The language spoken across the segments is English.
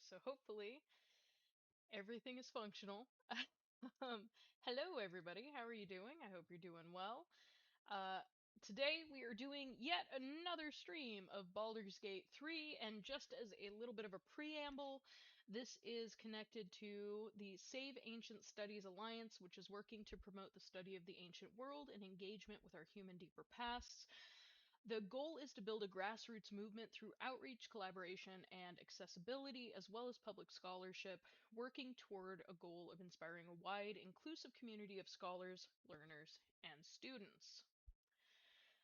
so hopefully everything is functional. Hello, everybody. How are you doing? I hope you're doing well. Uh, Today we are doing yet another stream of Baldur's Gate 3, and just as a little bit of a preamble, this is connected to the Save Ancient Studies Alliance, which is working to promote the study of the ancient world and engagement with our human deeper pasts. The goal is to build a grassroots movement through outreach, collaboration, and accessibility, as well as public scholarship, working toward a goal of inspiring a wide, inclusive community of scholars, learners, and students.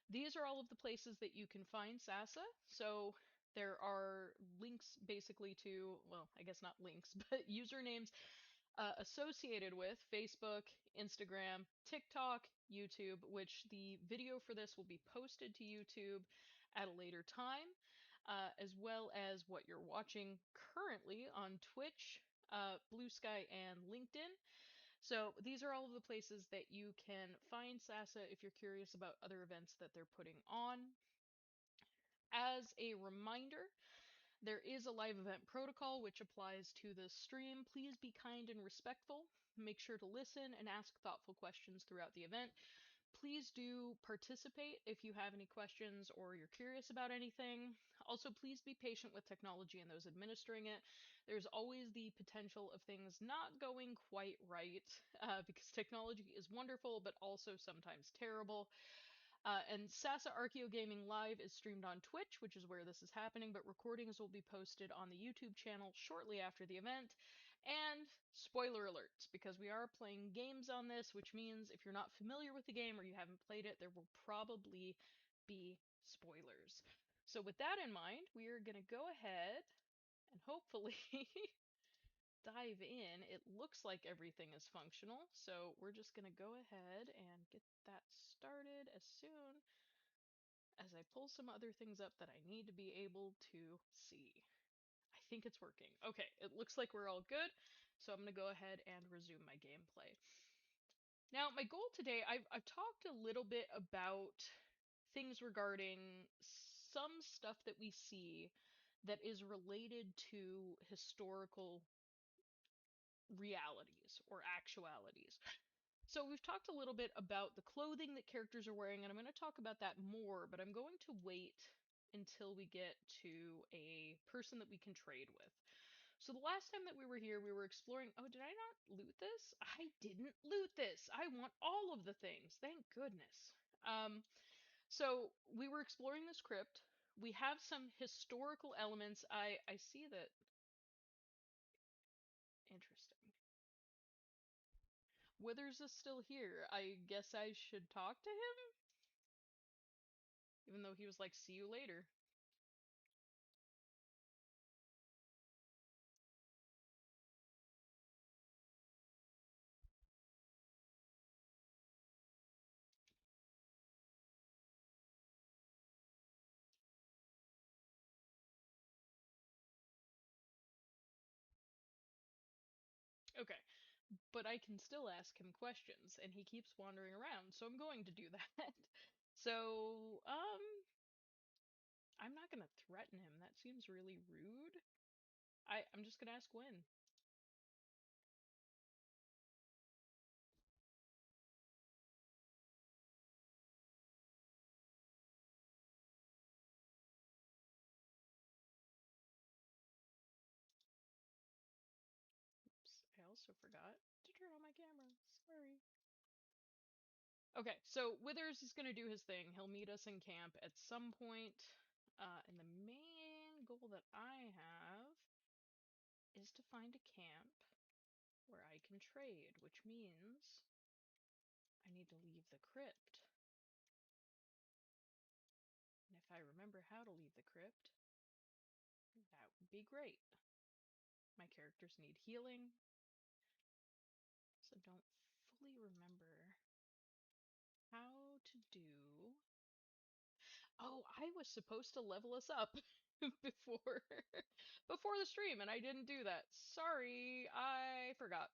These are all of the places that you can find SASA. So there are links basically to, well, I guess not links, but usernames associated with Facebook, Instagram, TikTok, YouTube, which the video for this will be posted to YouTube at a later time, as well as what you're watching currently on Twitch, Blue Sky, and LinkedIn. So these are all of the places that you can find SASA if you're curious about other events that they're putting on. As a reminder, there is a live event protocol which applies to this stream. Please be kind and respectful. Make sure to listen and ask thoughtful questions throughout the event. Please do participate if you have any questions or you're curious about anything. Also, please be patient with technology and those administering it. There's always the potential of things not going quite right because technology is wonderful but also sometimes terrible. And Sasa Archeo Gaming Live is streamed on Twitch, which is where this is happening, but recordings will be posted on the YouTube channel shortly after the event. And spoiler alerts, because we are playing games on this, which means if you're not familiar with the game or you haven't played it, there will probably be spoilers. So with that in mind, we are going to go ahead and hopefully dive in. It looks like everything is functional, so we're just going to go ahead and get that started as soon as I pull some other things up that I need to be able to see. I think it's working. Okay, it looks like we're all good, so I'm going to go ahead and resume my gameplay. Now, my goal today, I've talked a little bit about things regarding some stuff that we see that is related to historical realities or actualities. So we've talked a little bit about the clothing that characters are wearing, and I'm going to talk about that more, but I'm going to wait until we get to a person that we can trade with. So the last time that we were here, we were exploring. Oh, did I not loot this? I didn't loot this. I want all of the things. Thank goodness. So we were exploring this crypt. We have some historical elements. I see that. Interesting. Withers is still here. I guess I should talk to him? Even though he was like, see you later. Okay, but I can still ask him questions, and he keeps wandering around, so I'm going to do that. So, I'm not gonna threaten him. That seems really rude. I'm just gonna ask when. Oops, I also forgot to turn on my camera. Sorry. Okay, so Withers is gonna do his thing. He'll meet us in camp at some point. And the main goal that I have is to find a camp where I can trade, which means I need to leave the crypt. And if I remember how to leave the crypt, that would be great. My characters need healing, so don't fully remember how to do. Oh, I was supposed to level us up before before the stream, and I didn't do that. Sorry, I forgot.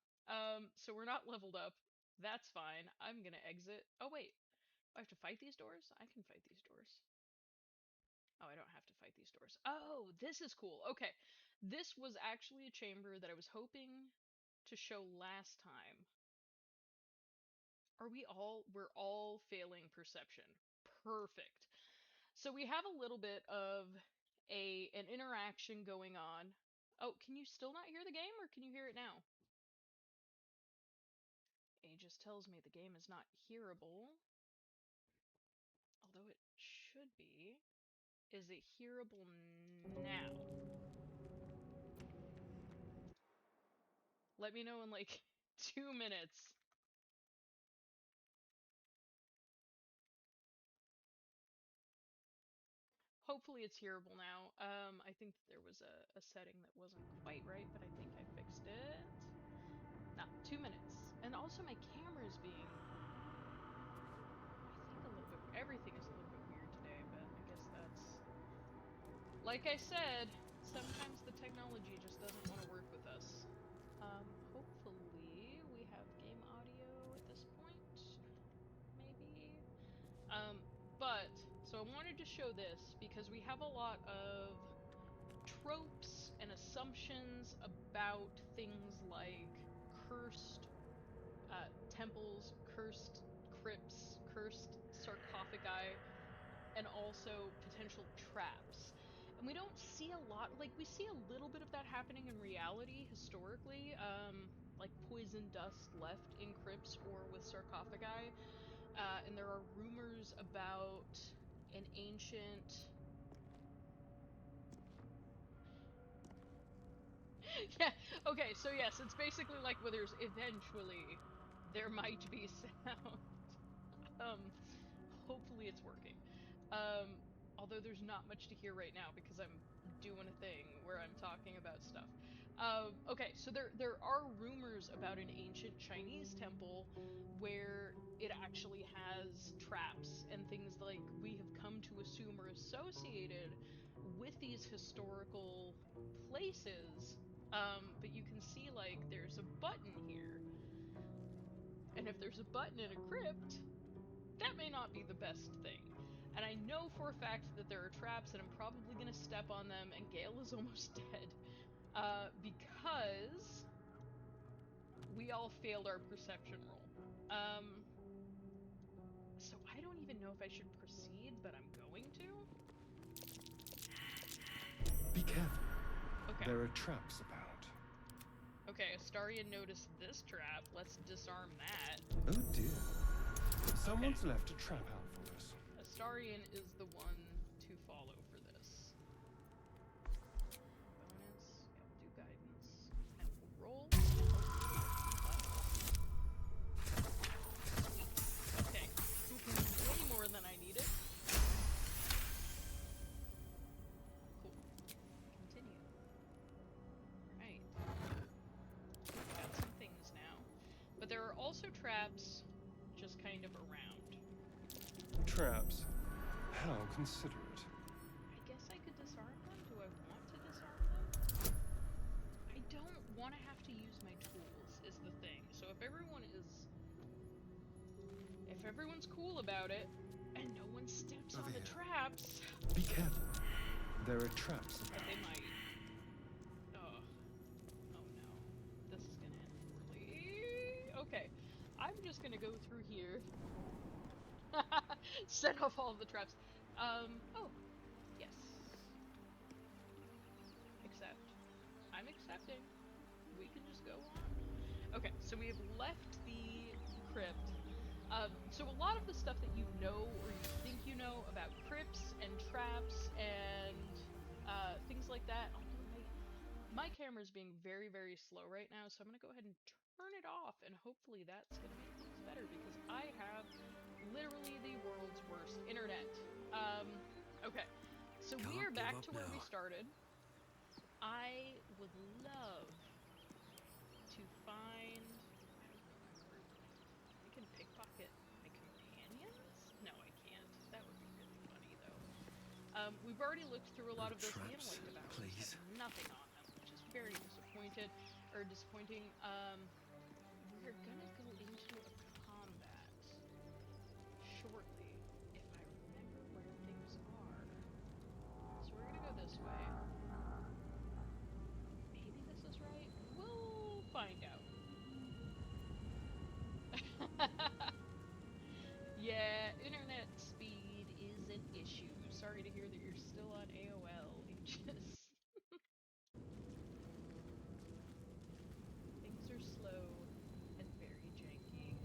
So we're not leveled up. That's fine. I'm gonna exit. Oh wait, I have to fight these doors? I can fight these doors. Oh, I don't have to fight these doors. Oh, this is cool. Okay. This was actually a chamber that I was hoping to show last time. We're all failing perception. Perfect. So we have a little bit of an interaction going on. Oh, can you still not hear the game, or can you hear it now? Aegis tells me the game is not hearable, although it should be. Is it hearable now? Let me know in like 2 minutes. Hopefully it's hearable now. I think that there was a setting that wasn't quite right, but I think I fixed it. No, 2 minutes. And also my camera is being, I think, a little bit, everything is a little bit weird today, but I guess that's, like I said, sometimes the technology just doesn't want to work with us. Hopefully we have game audio at this point, maybe? So I wanted to show this because we have a lot of tropes and assumptions about things like cursed temples, cursed crypts, cursed sarcophagi, and also potential traps. And we don't see a lot, like, we see a little bit of that happening in reality historically, like poison dust left in crypts or with sarcophagi. And there are rumors about an ancient. Yeah, okay, so yes, it's basically like where there's eventually there might be sound. Um, Hopefully it's working. Um, Although there's not much to hear right now because I'm doing a thing where I'm talking about stuff. Okay, so there are rumors about an ancient Chinese temple where it actually has traps and things like we have come to assume are associated with these historical places. But you can see like there's a button here. And if there's a button in a crypt, that may not be the best thing. And I know for a fact that there are traps and I'm probably gonna step on them and Gale is almost dead. Because we all failed our perception roll. So I don't even know if I should proceed, but I'm going to. Be careful. Okay. There are traps about. Okay, Astarion noticed this trap. Let's disarm that. Oh dear. Someone's left a trap out for us. Astarion is the one to follow for this. Bonus. Yeah, we'll do guidance. And we'll roll. Okay. Way more than I needed. Cool. Continue. Alright. Got some things now. But there are also traps just kind of around. Traps? How considerate. I guess I could disarm them? Do I want to disarm them? I don't want to have to use my tools, is the thing. So if everyone's cool about it, and no one steps Over on the here. traps... Be careful. There are traps about. But they might. Oh. Oh no. This is gonna end poorly. Okay. I'm just gonna go through here. Set off all the traps. Oh. Yes. Accept. I'm accepting. We can just go on. Okay, so we have left the crypt. So a lot of the stuff that you know or you think you know about crypts and traps and things like that. My camera's being very, very slow right now, so I'm gonna go ahead and turn it off, and hopefully that's gonna make things better because I have literally the world's worst internet. Okay, so we are back to where we started. I would love to find. I don't know my word. I can pickpocket my companions? No, I can't. That would be really funny, though. We've already looked through a lot of this. The intellect devourers have nothing on them, which is very disappointing. We're gonna go into a combat shortly, if I remember where things are. sorry to hear that you're still on AOL, Aegis. Things are slow and very janky.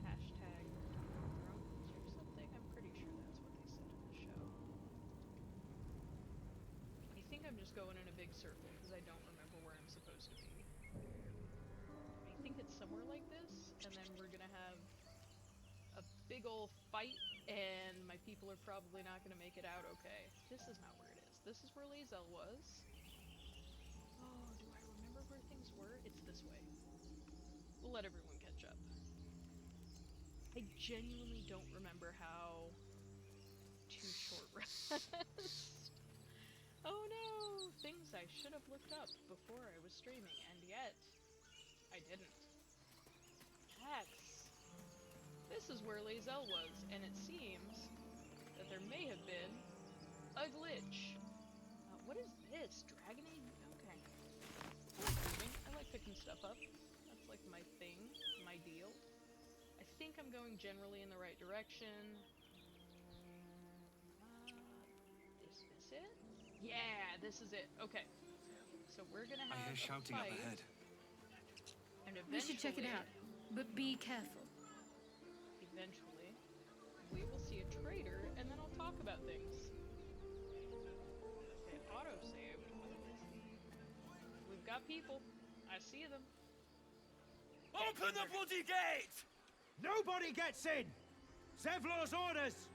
Hashtag drunks or something? I'm pretty sure that's what they said in the show. I think I'm just going in a big circle because I don't remember where I'm supposed to be. I think it's somewhere like this, and then we're gonna have a big ol' fight, and my people are probably not gonna make it out okay. This is not where it is. This is where Lae'zel was. Oh, do I remember where things were? It's this way. We'll let everyone catch up. I genuinely don't remember how to short rest. Oh no! Things I should have looked up before I was streaming, and yet I didn't. This is where Lae'zel was, and it seems that there may have been a glitch. What is this? Dragon Egg? Okay. I like moving. I like picking stuff up. That's like my thing, my deal. I think I'm going generally in the right direction. Is this it? Yeah, this is it. Okay. So we're gonna have I hear a shouting up fight, ahead. and We should check it out, but be careful. eventually, we will see a traitor, and then I'll talk about things. Okay, autosaved. We've got people. I see them. Open the bloody gate! Nobody gets in! Zevlor's orders!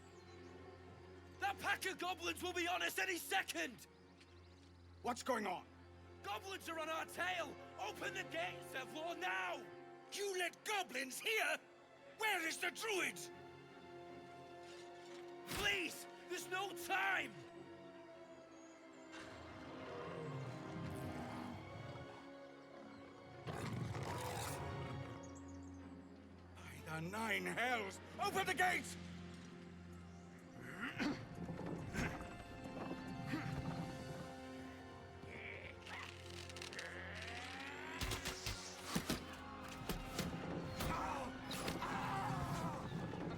That pack of goblins will be on us any second! What's going on? Goblins are on our tail! Open the gate, Zevlor, now! You let goblins here? Where is the druid? Please! There's no time! By the nine hells! Open the gate!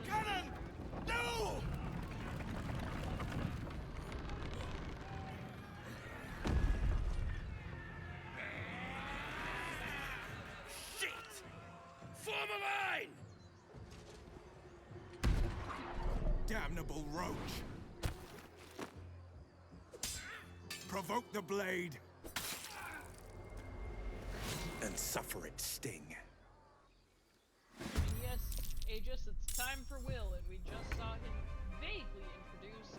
Cannon! No! Shit! Form a line! Damnable roach! Provoke the blade! And suffer its sting. And yes, Aegis, it's time for Will, and we just saw him vaguely introduced.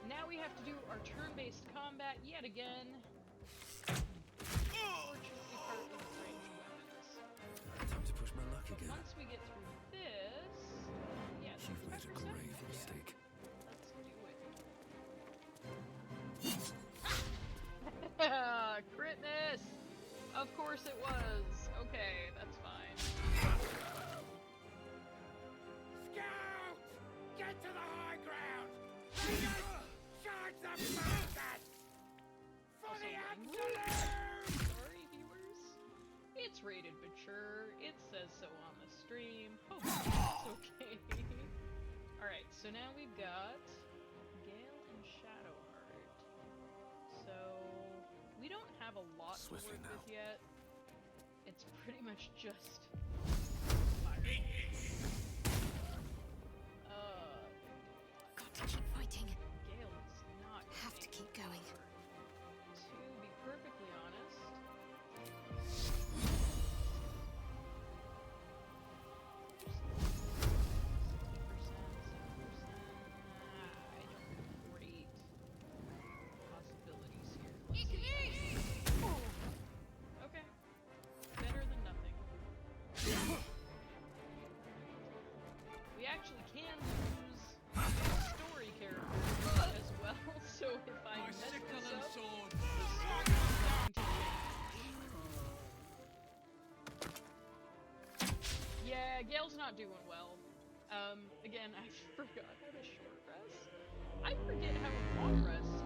Now we have to do our turn-based combat yet again. Fortunately, partly with ranged weapons. Time to push my luck again. Once we get through this, yeah, You've made a 35%. grave mistake. Let's do it. Critness! Of course it was. Okay, that's fine. Scout! Get to the high ground! Raiders! Charge the mountain! For Also, the language? absolute! Sorry, viewers. It's rated mature. It says so on the stream. Hopefully it's okay. Alright, so now we've got Gale and Shadowheart. So we don't have a lot Swiftly to work now. with yet. It's pretty much just fire. Got to keep fighting. Gale is not Have to keep going. To be perfectly honest, I don't have great possibilities here. Let's see. Okay. Better than nothing. We actually can lose story characters as well, so if I mess this up, sword! the story is going to change. Yeah, Gale's not doing well. Again, I forgot how to short rest. I forget how to long rest.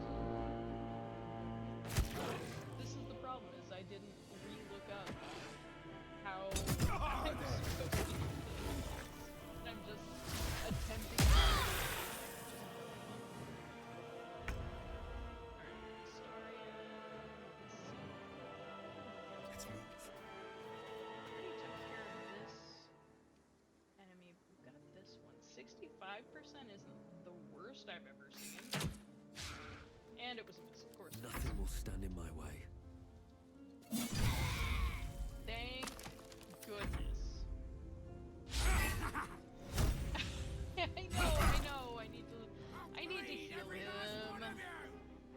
This is the problem, is I didn't re-look up how I'm supposed to do things. And I'm just attempting to 65% isn't the worst I've ever seen. And it was a miss, of course. Nothing will stand in my way. Thank goodness. I know. I need to heal him.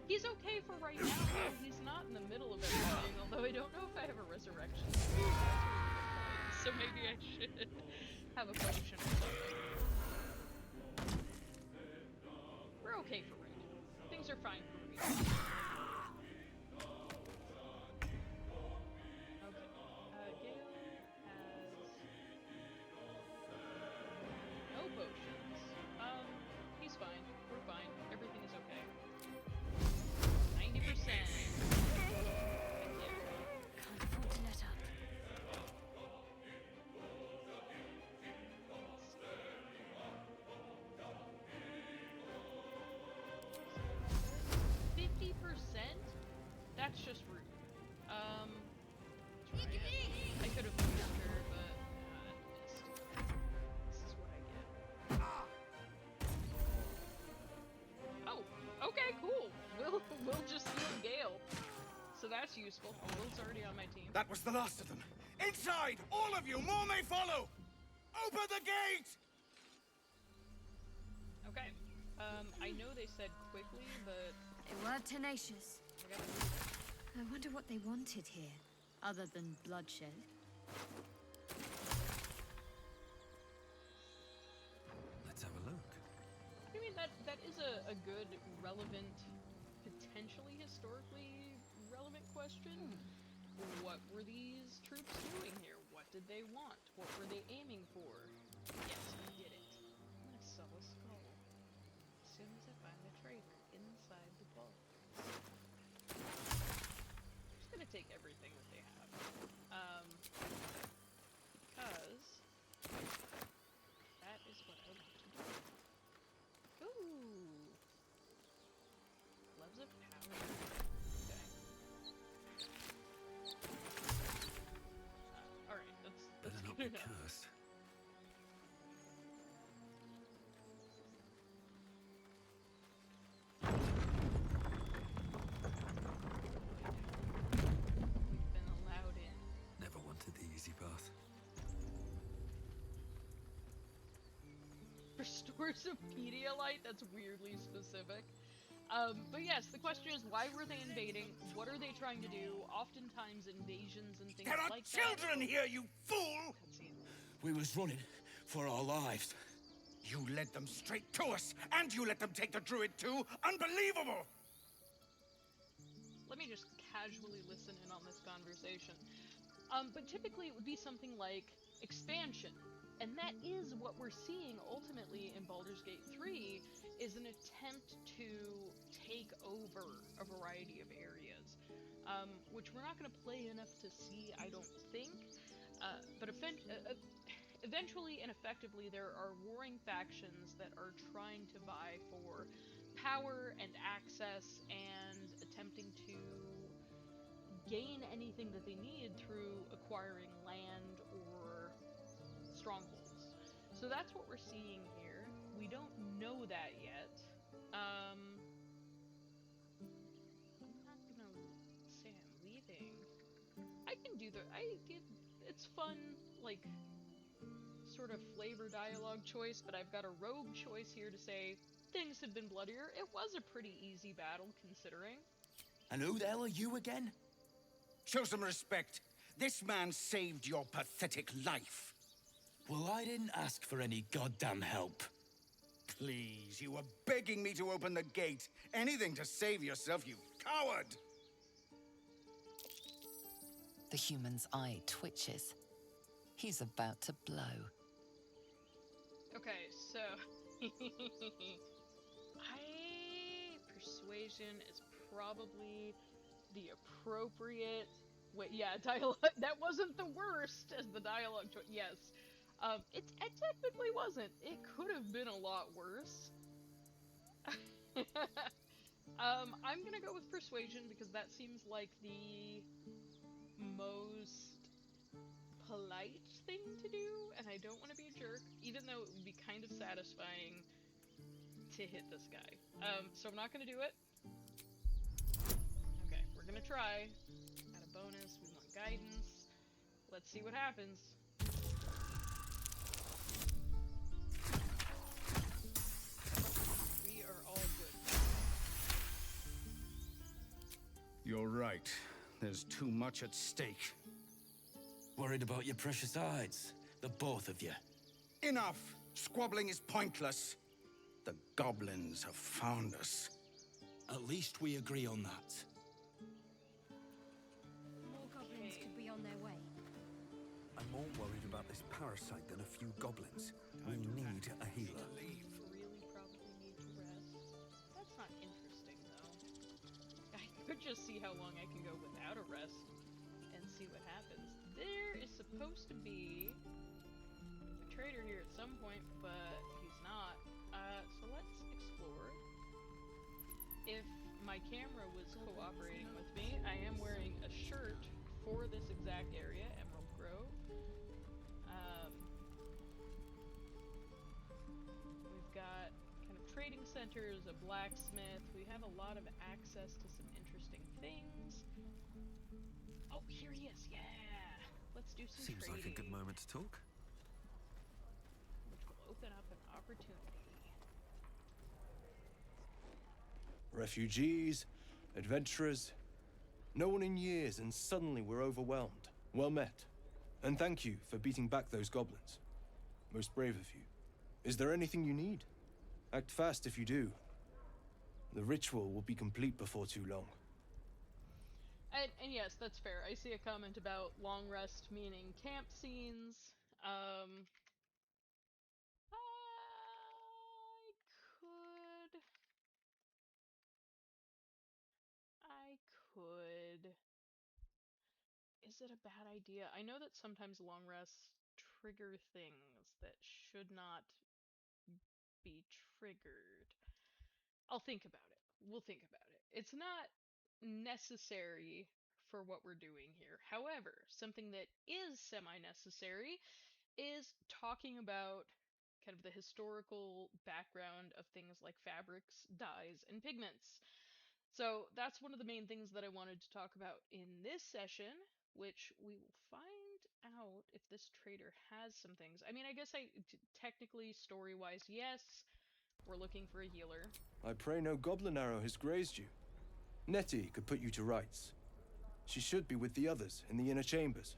He's okay for right now, though. He's not in the middle of everything, although I don't know if I have a resurrection. So maybe I should have a potion or something. We're okay for right now. Things are fine for right now. Okay. Gale has no potions. He's fine. We're fine. Everything is okay. 90%. Can't afford to let up. Yeah. 50%? That's just rude. I could have moved her, but I missed. This is what I get. Oh, okay, cool. We'll just heal Gale. So that's useful. Will's already on my team. That was the last of them. Inside! All of you! More may follow! Open the gate! Okay. I know they said quickly, but They were tenacious. I gotta move. I wonder what they wanted here, other than bloodshed. Let's have a look. I mean, that is a good, relevant, potentially historically relevant question. What were these troops doing here? What did they want? What were they aiming for? Yes, I did it. I saw a skull. As soon as I find the traitor inside the vault. I'm just gonna take everything that they have. Because that is what I want to do. Ooh! Gloves of power. Okay. Alright, that's Better not good be enough. cursed. We've been allowed in. Never wanted the easy path. Restores a Pedialyte? That's weirdly specific. But yes, the question is, why were they invading? What are they trying to do? Oftentimes invasions and things There are like children that. here, you fool! Cutscene. We was running for our lives. You led them straight to us, and you let them take the druid too? Unbelievable! Let me just casually listen in on this conversation. But typically it would be something like expansion. And that is what we're seeing ultimately in Baldur's Gate 3, is an attempt to take over a variety of areas. Which we're not going to play enough to see, I don't think. But eventually and effectively there are warring factions that are trying to vie for power and access and attempting to gain anything that they need through acquiring land or strongholds. So that's what we're seeing here. We don't know that yet. I'm not gonna say I'm leaving. I can do it's fun, like, sort of flavor dialogue choice, but I've got a rogue choice here to say things have been bloodier. It was a pretty easy battle, considering. And who the hell are you again? Show some respect. This man saved your pathetic life. Well, I didn't ask for any goddamn help. Please, you were begging me to open the gate. Anything to save yourself, you coward! The human's eye twitches. He's about to blow. Okay, so persuasion is probably the appropriate yeah, dialogue. That wasn't the worst as the dialogue choice. Yes. It technically wasn't. It could have been a lot worse. I'm gonna go with persuasion because that seems like the most polite thing to do, and I don't want to be a jerk, even though it would be kind of satisfying to hit this guy. So I'm not gonna do it. Okay, we're gonna try. Add a bonus, we want guidance. Let's see what happens. We are all good. You're right. There's too much at stake. Worried about your precious hides, the both of you. Enough! Squabbling is pointless. The goblins have found us. At least we agree on that. More goblins could be on their way. I'm more worried about this parasite than a few goblins. We need a healer. Really probably need to rest. That's not interesting, though. I could just see how long I can go without a rest and see what happens. There is supposed to be a trader here at some point, but he's not. So let's explore. If my camera was cooperating with me, I am wearing a shirt for this exact area, Emerald Grove. We've got kind of trading centers, a blacksmith. We have a lot of access to some interesting things. Oh, here he is. Yeah. Let's do some Seems trading. like a good moment to talk. Which will open up an opportunity. Refugees, adventurers. No one in years, and suddenly we're overwhelmed. Well met. And thank you for beating back those goblins. Most brave of you. Is there anything you need? Act fast if you do. The ritual will be complete before too long. And yes, that's fair. I see a comment about long rest meaning camp scenes. I could. Is it a bad idea? I know that sometimes long rests trigger things that should not be triggered. I'll think about it. We'll think about it. It's not necessary for what we're doing here. However, something that is semi-necessary is talking about kind of the historical background of things like fabrics, dyes, and pigments. So that's one of the main things that I wanted to talk about in this session, which we will find out if this trader has some things. I mean, I guess technically, story-wise, yes, we're looking for a healer. I pray no goblin arrow has grazed you. Nettie could put you to rights. She should be with the others in the inner chambers,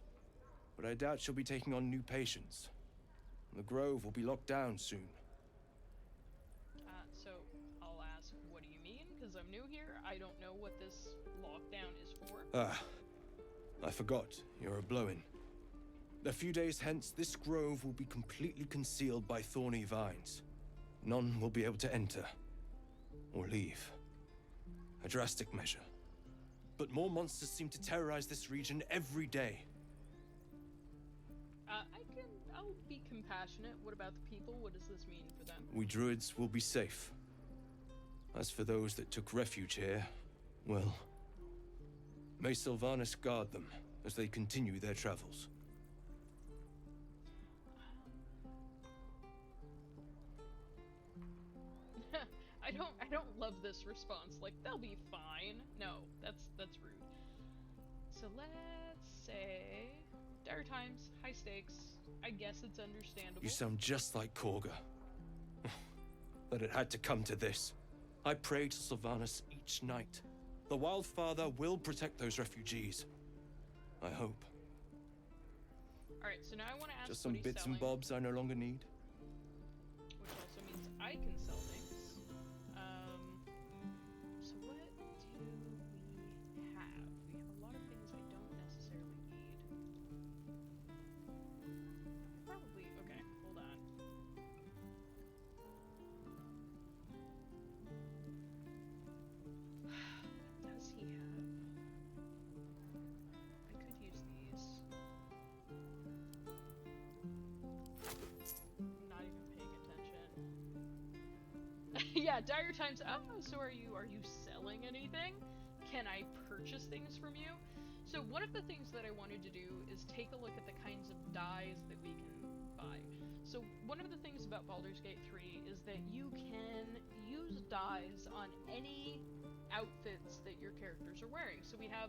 but I doubt she'll be taking on new patients. The grove will be locked down soon. So I'll ask, what do you mean? Because I'm new here. I don't know what this lockdown is for. Ah, I forgot. You're a blow-in. A few days hence, this grove will be completely concealed by thorny vines. None will be able to enter or leave. A drastic measure. But more monsters seem to terrorize this region every day. I'll be compassionate. What about the people? What does this mean for them? We druids will be safe. As for those that took refuge here, well, may Sylvanas guard them as they continue their travels. I don't love this response. Like, they'll be fine. No, that's rude. So let's say dire times, high stakes. I guess it's understandable. You sound just like Korga. But it had to come to this. I pray to Sylvanas each night. The Wildfather will protect those refugees. I hope. Alright, so now I want to ask Just some what he's bits selling, and bobs I no longer need. which also means I can sell things. So what do we have? We have a lot of things I don't necessarily need. Probably, okay, hold on. What does he have? I could use these. Not even paying attention. Yeah, dire times. Oh, so are you selling anything? Can I purchase things from you? So one of the things that I wanted to do is take a look at the kinds of dyes that we can buy. So one of the things about Baldur's Gate 3 is that you can use dyes on any outfits that your characters are wearing. So we have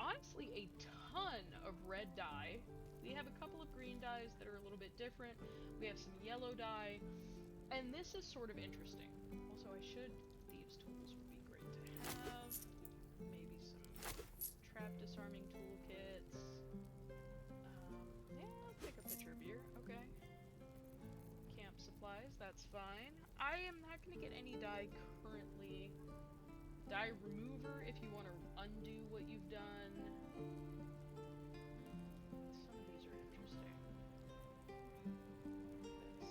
honestly a ton of red dye. We have a couple of green dyes that are a little bit different. We have some yellow dye, and this is sort of interesting. Also, thieves' tools would be great to have. Maybe some trap disarming toolkits. Yeah, I'll take a picture of beer. Okay. Camp supplies, that's fine. I am not going to get any dye currently. Dye remover if you want to undo what you've done. Some of these are interesting. This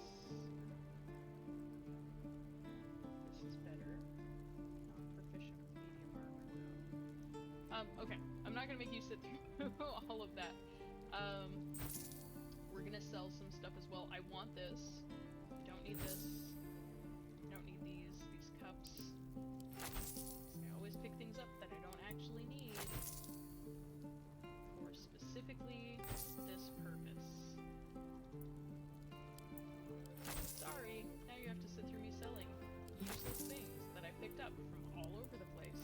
is better. Not proficient with medium armor though. Okay. I'm not gonna make you sit through all of that. We're gonna sell some stuff as well. I want this. I don't need this. I don't need these cups. I always pick things up that I don't actually need for specifically this purpose. Sorry, now you have to sit through me selling useless things that I picked up from all over the place.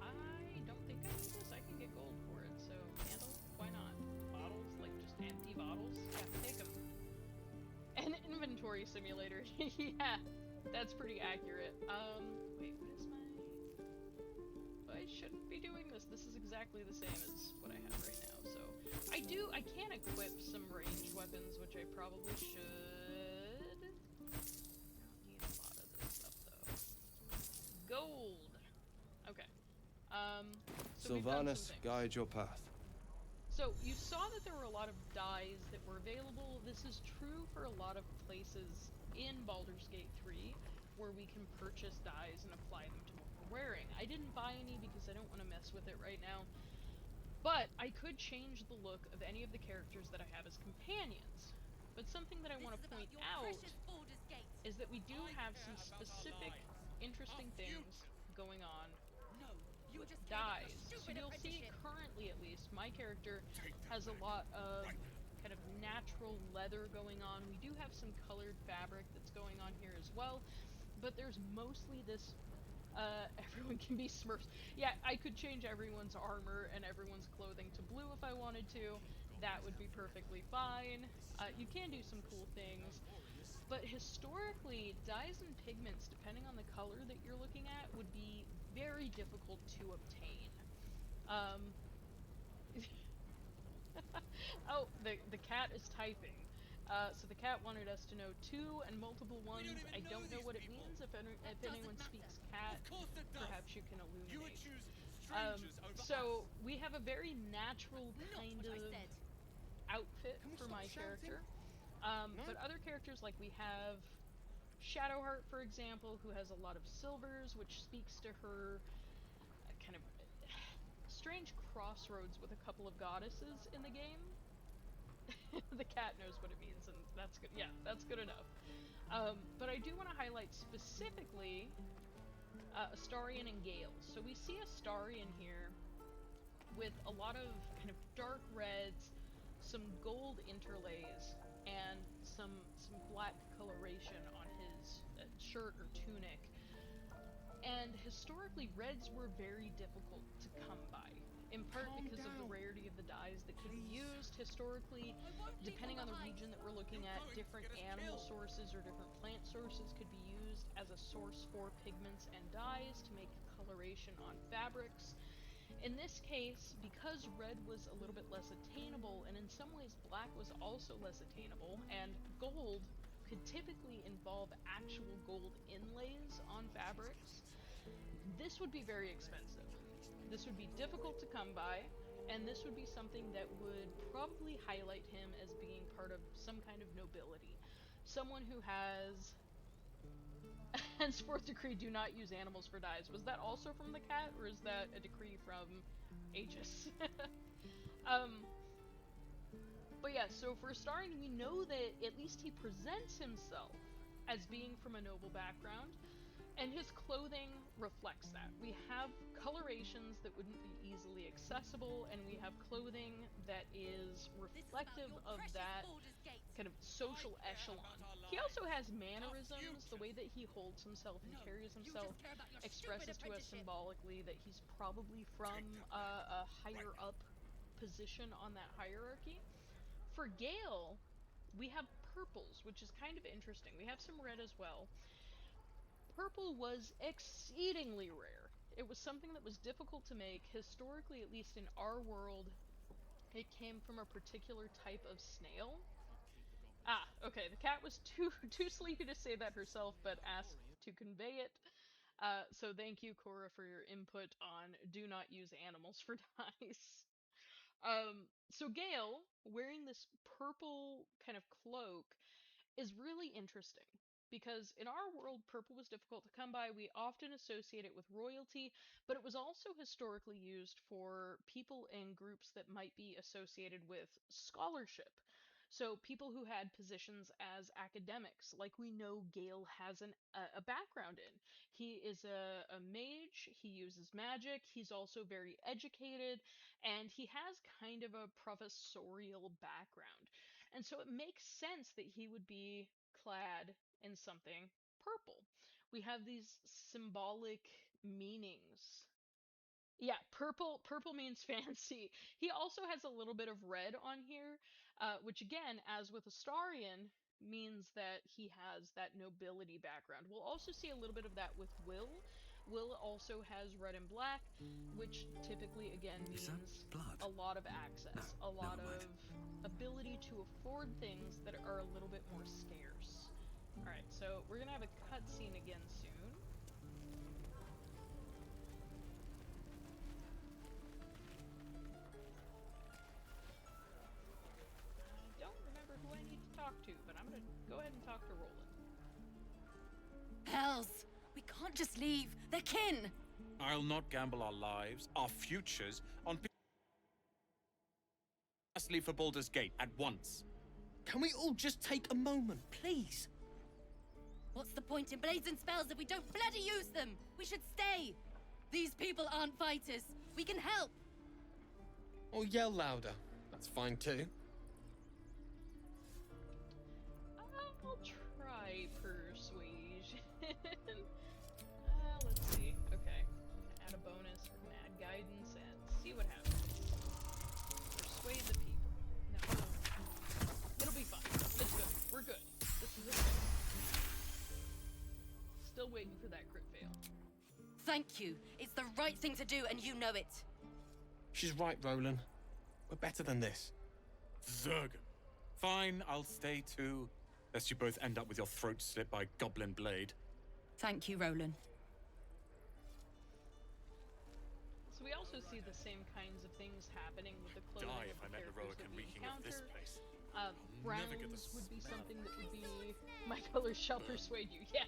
I don't think I need this. I can get gold for it, so candle, why not? Bottles, like just empty bottles? Yeah, take them. An inventory simulator. Yeah, that's pretty accurate. Wait, what is my... I shouldn't be doing this. This is exactly the same as what I have right now, so... I can equip some ranged weapons, which I probably should. Don't need a lot of this stuff, though. Gold! Okay. So we've done some Sylvanas, things. guide your path. So, you saw that there were a lot of dyes that were available. This is true for a lot of places in Baldur's Gate 3, where we can purchase dyes and apply them to what we're wearing. I didn't buy any because I don't want to mess with it right now, but I could change the look of any of the characters that I have as companions. But something that I want to point out is that we do have some specific interesting things going on with dyes. So you'll see currently, at least, my character has a lot of kind of natural leather going on. We do have some colored fabric that's going on here as well, but there's mostly this everyone can be smurfs. Yeah, I could change everyone's armor and everyone's clothing to blue if I wanted to. That would be perfectly fine. You can do some cool things. But historically, dyes and pigments, depending on the color that you're looking at, would be very difficult to obtain. Oh, the cat is typing. So the cat wanted us to know two and multiple ones. I don't know what it means. If anyone speaks cat, perhaps you can illuminate. So we have a very natural kind of outfit for my character. But other characters, like we have Shadowheart, for example, who has a lot of silvers, which speaks to her kind of strange crossroads with a couple of goddesses in the game. The cat knows what it means, and that's good. Yeah, that's good enough. But I do want to highlight specifically Astarion and Gale. So we see Astarion here with a lot of kind of dark reds, some gold interlays, and some black coloration on his shirt or tunic. And historically, reds were very difficult to come by, in part because of the rarity of the dyes that could be used. Historically, depending on the region that we're looking at, different animal sources or different plant sources could be used as a source for pigments and dyes to make coloration on fabrics. In this case, because red was a little bit less attainable, and in some ways black was also less attainable, and gold could typically involve actual gold inlays on fabrics, this would be very expensive. This would be difficult to come by, and this would be something that would probably highlight him as being part of some kind of nobility. Someone who has... Henceforth decree, do not use animals for dyes. Was that also from the cat, or is that a decree from Aegis? But yeah, so for Astarion, we know that at least he presents himself as being from a noble background, And his clothing reflects that. We have colorations that wouldn't be easily accessible, and we have clothing that is reflective of that kind of social echelon. He also has mannerisms, the way that he holds himself and carries himself expresses to us symbolically that he's probably from a higher up position on that hierarchy. For Gale, we have purples, which is kind of interesting. We have some red as well. Purple was exceedingly rare. It was something that was difficult to make. Historically, at least in our world, it came from a particular type of snail. Ah, okay, the cat was too sleepy to say that herself, but asked to convey it. So thank you, Cora, for your input on do not use animals for dice. So Gale, wearing this purple kind of cloak, is really interesting because in our world, purple was difficult to come by. We often associate it with royalty, but it was also historically used for people and groups that might be associated with scholarship. So people who had positions as academics, like we know Gale has a background in. He is a mage, he uses magic, he's also very educated, and he has kind of a professorial background. And so it makes sense that he would be clad in something purple. We have these symbolic meanings. Yeah, purple means fancy. He also has a little bit of red on here, which again, as with Astarion, means that he has that nobility background. We'll also see a little bit of that with Will. Will also has red and black, which typically again Is that means blood? a lot of No, access, a lot never mind. of ability to afford things that are a little bit more scarce. Alright, so we're gonna have a cutscene again soon. I don't remember who I need to talk to, but I'm gonna go ahead and talk to Roland. Hells! We can't just leave. They're kin! I'll not gamble our lives, our futures, on people. Must leave for Baldur's Gate at once. Can we all just take a moment, please? What's the point in blades and spells if we don't bloody use them? We should stay! These people aren't fighters. We can help! Or yell louder. That's fine too. I'll try persuasion. Let's see. Okay. I'm gonna add a bonus. We're gonna add guidance and see what happens. Persuade the people. No. It'll be fine. It's good. We're good. This is okay. Still waiting for that crit fail. Thank you. It's the right thing to do, and you know it. She's right, Roland. We're better than this. Zerg. Fine, I'll stay too. Lest you both end up with your throat slit by goblin blade. Thank you, Roland. So we also see the same kinds of things happening with the clothing Die of if the I met the characters Roic that and we reeking of this encounter. place. Browns never get the would be smell. something that would be my colors shall persuade you. Yes.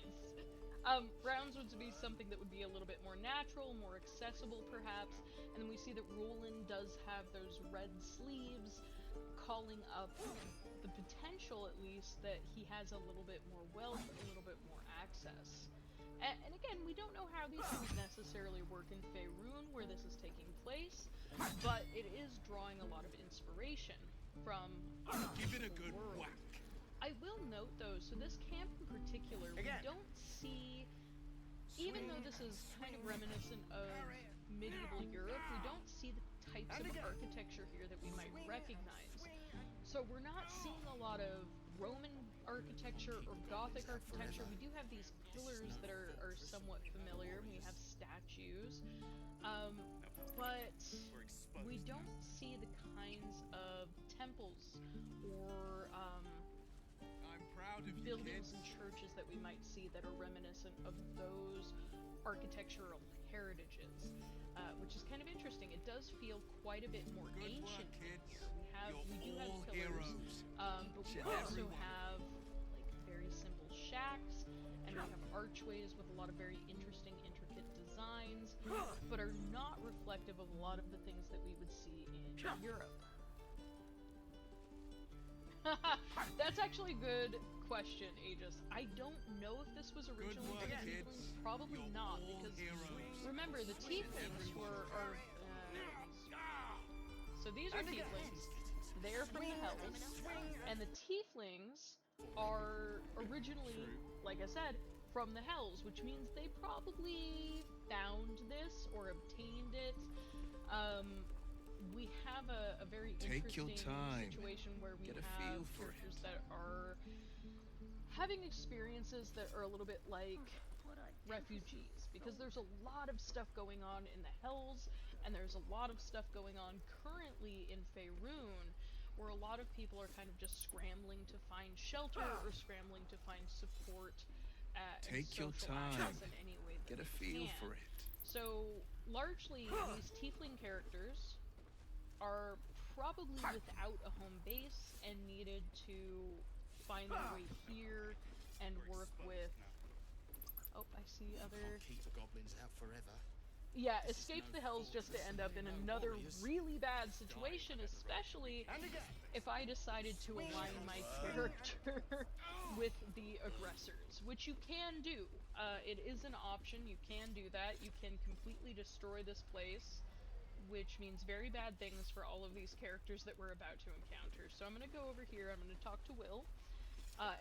Browns would be something that would be a little bit more natural, more accessible, perhaps. And then we see that Roland does have those red sleeves, calling up the potential, at least, that he has a little bit more wealth, a little bit more access. And again, we don't know how these things necessarily work in Faerun, where this is taking place, but it is drawing a lot of inspiration from Give it a good world. whack. I will note, though, so this camp in particular, Again. we don't see, even though this is kind of reminiscent of medieval Europe, we don't see the types of architecture here that we might recognize. So we're not seeing a lot of Roman architecture or Gothic architecture. We do have these pillars that are somewhat familiar. We have statues, but we don't see the kinds of temples or I'm proud of you, buildings kids. and churches that we might see that are reminiscent of those architectural heritages, which is kind of interesting. It does feel quite a bit more Good ancient work, in kids. here. We You're do all have pillars, heroes. but we To also everyone. have like very simple shacks, and we have archways with a lot of very interesting, intricate designs, but are not reflective of a lot of the things that we would see in Europe. That's actually a good question, Aegis. I don't know if this was originally for the tieflings. Probably not, because remember the tieflings are so these are tieflings. They're from the hells, and the tieflings are originally, like I said, from the hells, which means they probably found this or obtained it. We have a very Take your interesting time. situation where we Get a have feel for characters it. that are having experiences that are a little bit like refugees, because there's a lot of stuff going on in the Hells, and there's a lot of stuff going on currently in Faerun, where a lot of people are kind of just scrambling to find shelter or scrambling to find support and Take your social time. access in any way that Get a they feel can. for it. So largely, these tiefling characters are probably without a home base and needed to find their way here and work with. Oh, I see other. Keep the goblins out forever. Yeah, escape the hells just to end up in another really bad situation, especially if I decided to align my character with the aggressors, which you can do. It is an option, you can do that. You can completely destroy this place, which means very bad things for all of these characters that we're about to encounter. So I'm going to go over here, I'm going to talk to Will.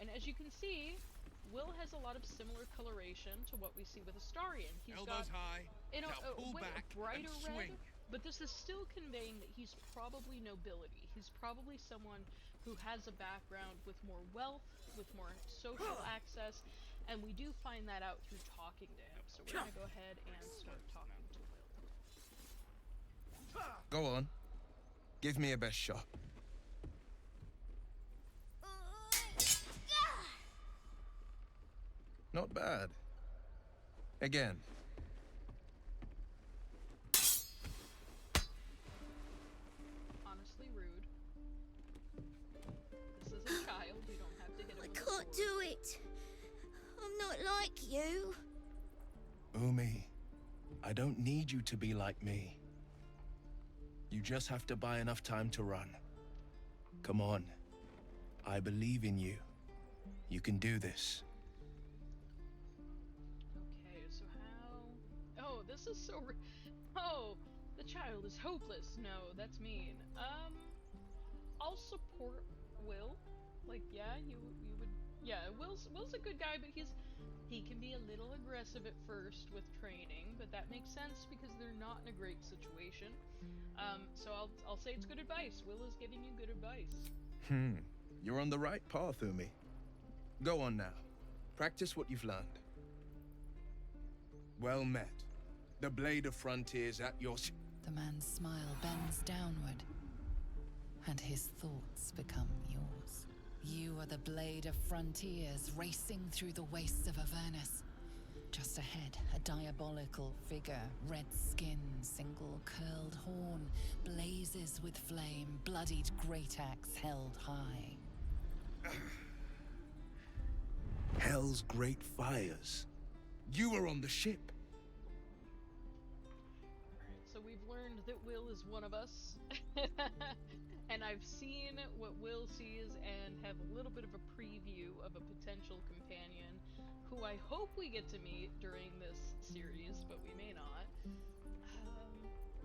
And as you can see, Will has a lot of similar coloration to what we see with Astarion. He's got high. way a brighter red, but this is still conveying that he's probably nobility. He's probably someone who has a background with more wealth, with more social access, and we do find that out through talking to him. So we're going to go ahead and start talking to Will. Go on. Give me a best shot. Not bad. Again. Honestly rude. This is a child, you don't have to hit him I with a can't sword. do it. I'm not like you. Umi, I don't need you to be like me. You just have to buy enough time to run. Come on. I believe in you. You can do this. Okay, so how... Oh, this is so... Oh, the child is hopeless. No, that's mean. I'll support Will. Like, yeah, you would... Yeah, Will's a good guy, but he can be a little aggressive at first with training, but that makes sense because they're not in a great situation. So I'll say it's good advice. Will is giving you good advice. You're on the right path, Umi. Go on now. Practice what you've learned. Well met. The blade of frontiers at your... The man's smile bends downward, and his thoughts become yours. You are the blade of frontiers racing through the wastes of Avernus. Just ahead, a diabolical figure, red skin, single curled horn, blazes with flame, bloodied great axe held high. Hell's great fires. You were on the ship. So we've learned that Will is one of us. And I've seen what Will sees and have a little bit of a preview of a potential companion who I hope we get to meet during this series, but we may not.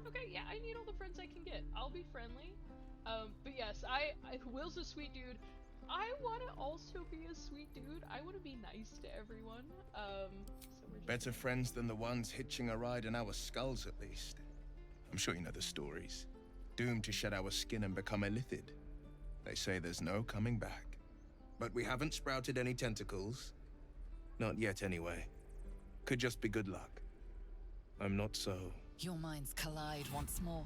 Okay, yeah, I need all the friends I can get. I'll be friendly. But yes, Will's a sweet dude. I want to also be a sweet dude. I want to be nice to everyone. So we're just Better friends than the ones hitching a ride in our skulls, at least. I'm sure you know the stories. Doomed to shed our skin and become illithid. They say there's no coming back. But we haven't sprouted any tentacles. Not yet, anyway. Could just be good luck. I'm not so... Your minds collide once more.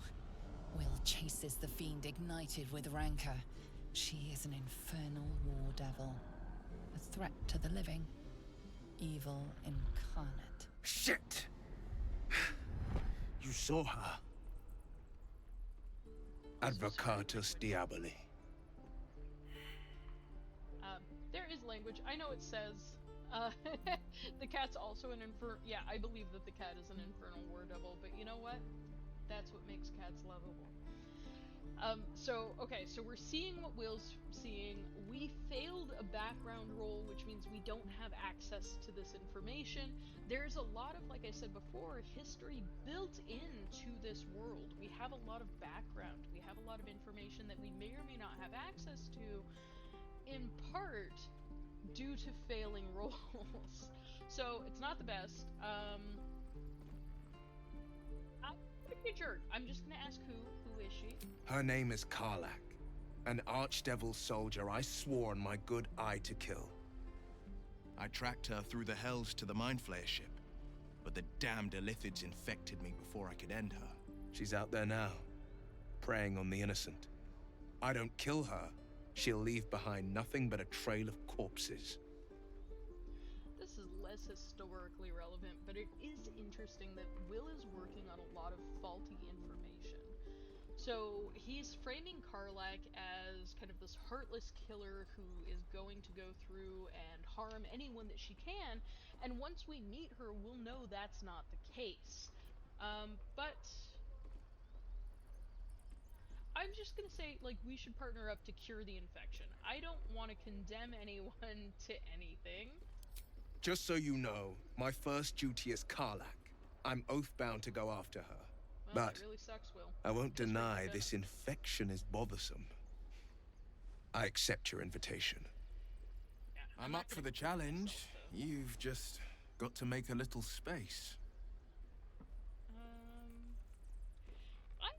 Will chases the fiend ignited with rancor. She is an infernal war devil. A threat to the living. Evil incarnate. Shit! You saw her. Advocatus Diaboli. There is language. I know it says the cat's also an yeah, I believe that the cat is an infernal war devil, but you know what? That's what makes cats lovable. Okay, so we're seeing what Will's seeing. We failed a background roll, which means we don't have access to this information. There's a lot of, like I said before, history built into this world. We have a lot of background. We have a lot of information that we may or may not have access to, in part due to failing rolls. So it's not the best. I'm gonna be a jerk. I'm just gonna ask who. Who is she? Her name is Karlak, an archdevil soldier I swore on my good eye to kill. I tracked her through the hells to the Mind Flayer ship, but the damned Illithids infected me before I could end her. She's out there now, preying on the innocent. I don't kill her, she'll leave behind nothing but a trail of corpses. This is less historically relevant, but it is interesting that Will is working on a lot of faulty information. So he's framing Karlak as kind of this heartless killer who is going to go through and harm anyone that she can, and once we meet her, we'll know that's not the case. But I'm just gonna say, like, we should partner up to cure the infection. I don't want to condemn anyone to anything. Just so you know, my first duty is Karlak. I'm oath-bound to go after her. Well, But that really sucks, Will. I won't Just deny right this infection is bothersome. I accept your invitation. Yeah, I'm not up for gonna the kill myself, challenge. though. You've just got to make a little space. I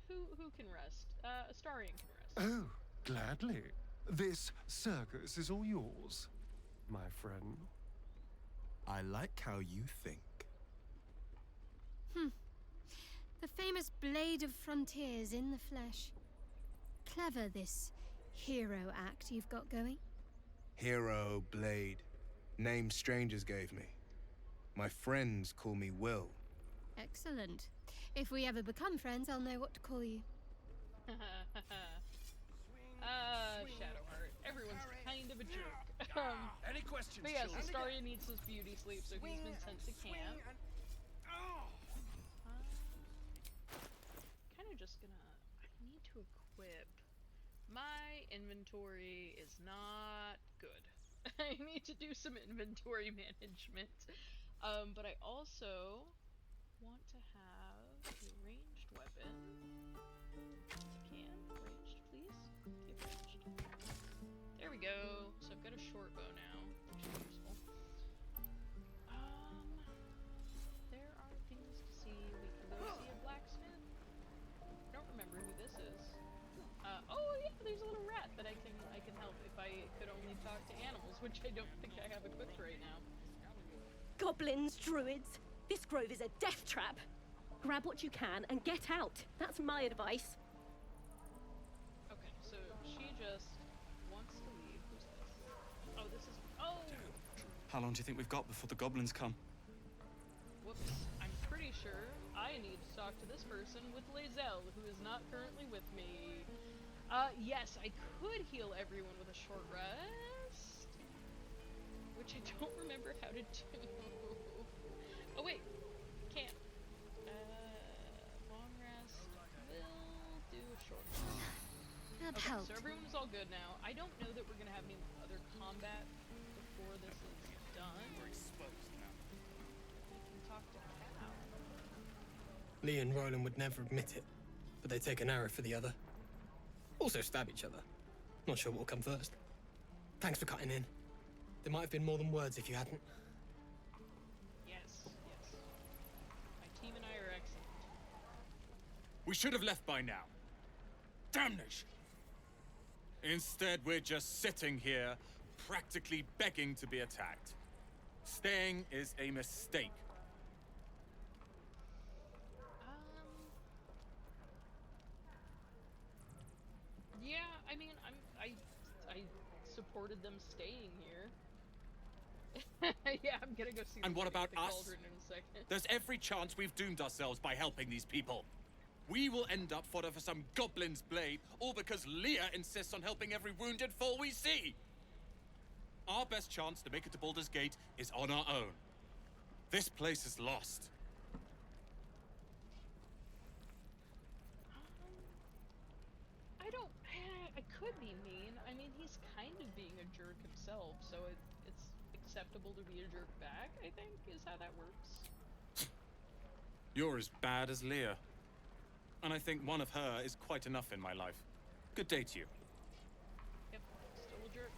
who can rest? Astarion can rest. Oh, gladly. This circus is all yours, my friend. I like how you think. The famous Blade of Frontiers in the flesh. Clever, this hero act you've got going. Hero, Blade. Name strangers gave me. My friends call me Will. Excellent. If we ever become friends, I'll know what to call you. Shadowheart. Everyone's kind of a jerk. Any questions? But yes, Astarion needs his beauty sleep, so he's been sent to camp. Kind of just gonna... I need to equip. My inventory is not good. I need to do some inventory management. But I also want to have a ranged weapon. If I can. Ranged, please. Keep ranged. There we go. So I've got a short bow now, which is useful. There are things to see. We can go see a blacksmith. I don't remember who this is. Oh yeah, there's a little rat that I can help if I could only talk to animals, which I don't think I have equipped right now. Goblins, druids, this grove is a death trap. Grab what you can and get out. That's my advice. Okay, so she just wants to leave. Who's this? Oh, this is... Oh! How long do you think we've got before the goblins come? Whoops. I'm pretty sure I need to talk to this person with Lae'zel, who is not currently with me. Yes, I could heal everyone with a short rest, which I don't remember how to do. Oh wait, can't. Long rest will do a short rest. That Okay, helped. so everyone is all good now. I don't know that we're gonna have any other combat before this is done. We're exposed now. I can talk to Cal. Lee and Roland would never admit it, but they take an arrow for the other. Also stab each other. Not sure what will come first. Thanks for cutting in. There might have been more than words if you hadn't. Yes, yes. My team and I are excellent. We should have left by now. Damnation! Instead, we're just sitting here, practically begging to be attacked. Staying is a mistake. Yeah, I mean, I supported them staying here. Yeah, I'm gonna go see. And what about the us? Cauldron in a second. There's every chance we've doomed ourselves by helping these people. We will end up fodder for some goblin's blade, all because Leah insists on helping every wounded foe we see. Our best chance to make it to Baldur's Gate is on our own. This place is lost. I don't. I could be mean. I mean, he's kind of being a jerk himself, so it's acceptable to be a jerk back, I think, is how that works. You're as bad as Leah. And I think one of her is quite enough in my life. Good day to you. Yep, still a jerk.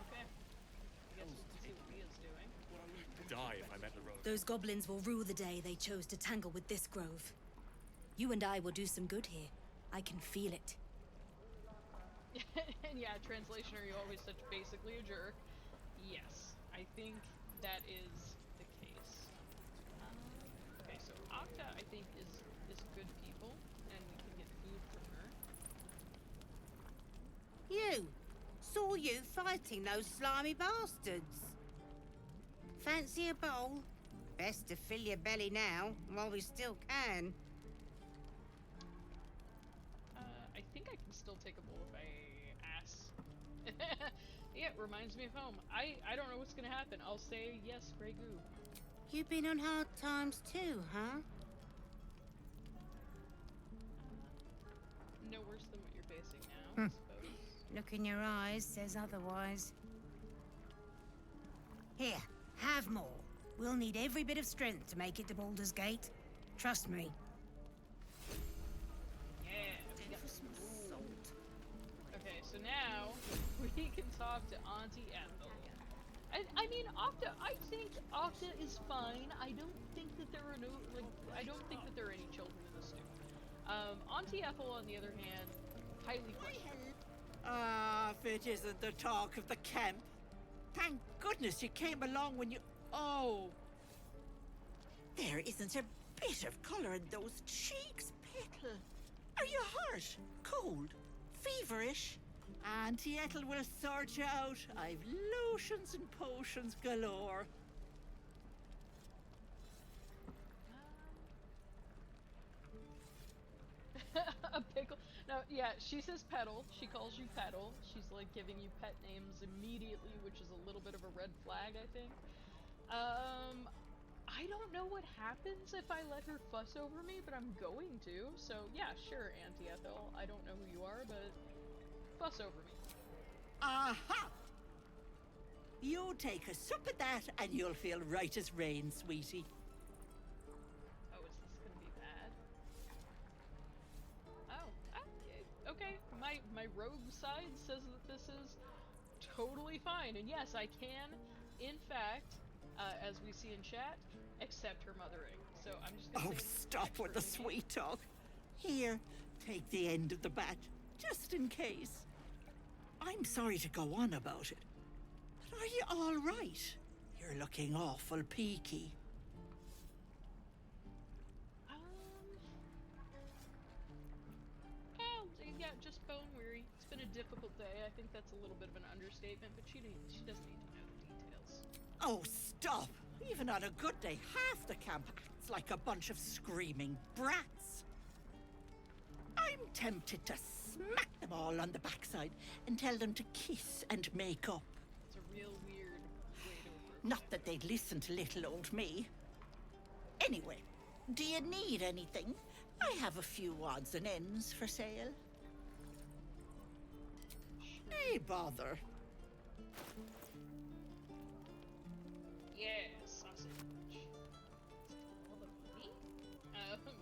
Okay. I guess we can see what Leah's doing. Die if I met the road. Those goblins will rue the day they chose to tangle with this grove. You and I will do some good here. I can feel it. And yeah, translation, are you always such basically a jerk? Yes, I think that is the case. Okay, so Octa, I think, is good people, and we can get food from her. You! Saw you fighting those slimy bastards. Fancy a bowl? Best to fill your belly now, while we still can. I think I can still take a bowl if I ask. Yeah, it reminds me of home. I don't know what's gonna happen. I'll say yes, Grey Goo. You've been on hard times too, huh? No worse than what you're facing now, I suppose. Look in your eyes says otherwise. Here, have more. We'll need every bit of strength to make it to Baldur's Gate. Trust me. Yeah, we got some salt. Okay, so now we can talk to Auntie Ethel. I mean, Octa, I think Octa is fine. I don't think that there are I don't think that there are any children in the stew. Auntie Ethel, on the other hand, highly questionable. Ah, if it isn't the talk of the camp. Thank goodness you came along when you... Oh! There isn't a bit of colour in those cheeks, Petal. Are you hurt? Cold? Feverish? Auntie Ethel will sort you out. I've lotions and potions galore. A pickle. No, yeah, she says Petal. She calls you Petal. She's like giving you pet names immediately, which is a little bit of a red flag, I think. I don't know what happens if I let her fuss over me, but I'm going to. So yeah, sure, Auntie Ethel. I don't know who you are, but fuss over me. Aha! You take a sup at that and you'll feel right as rain, sweetie. Oh, is this gonna be bad? Oh, okay. My rogue side says that this is totally fine, and yes, I can, in fact, as we see in chat, accept her mothering. So I'm just gonna stop with the sweet talk. Here, take the end of the bat, just in case. I'm sorry to go on about it, but are you all right? You're looking awful peaky. Oh, yeah, just bone weary. It's been a difficult day. I think that's a little bit of an understatement, but she doesn't need to know the details. Oh, stop! Even on a good day, half the camp acts like a bunch of screaming brats. I'm tempted to smack them all on the backside and tell them to kiss and make up. It's a real weird way to approach Not that they'd listen to little old me. Anyway, do you need anything? I have a few odds and ends for sale. Hey, bother. Yeah, sausage. All the money? I don't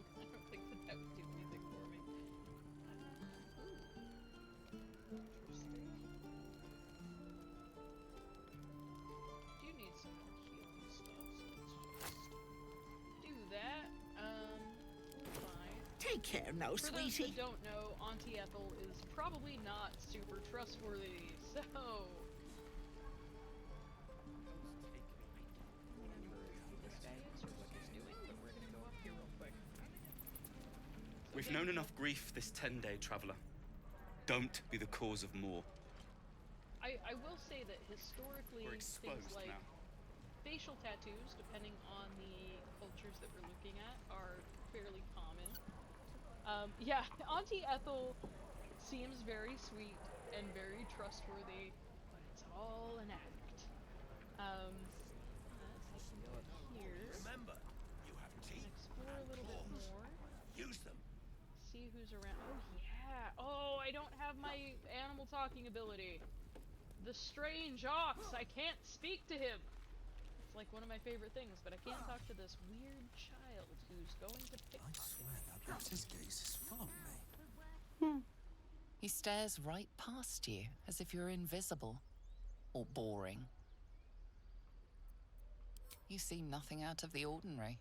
think that would do anything for me. Interesting. Do need some more healing stuff, so let's just do that. Fine. Take care now, For sweetie. those that don't know, Auntie Ethel is probably not super trustworthy, so... We've known enough grief this 10-day, traveler. Don't be the cause of more. I will say that historically, We're things exposed like now. facial tattoos, depending on the cultures that we're looking at, are fairly common. Yeah, Auntie Ethel seems very sweet and very trustworthy, but it's all an act. I can go up here. Remember, you have teeth. Explore a little bit more. Use them. See who's around. Oh yeah, yeah. Oh, I don't have my animal talking ability. The strange ox. I can't speak to him. It's like one of my favorite things, but I can't talk to this weird child who's going to pickpocket. I swear that ox's gaze is following me. He stares right past you, as if you're invisible. Or boring. You see nothing out of the ordinary.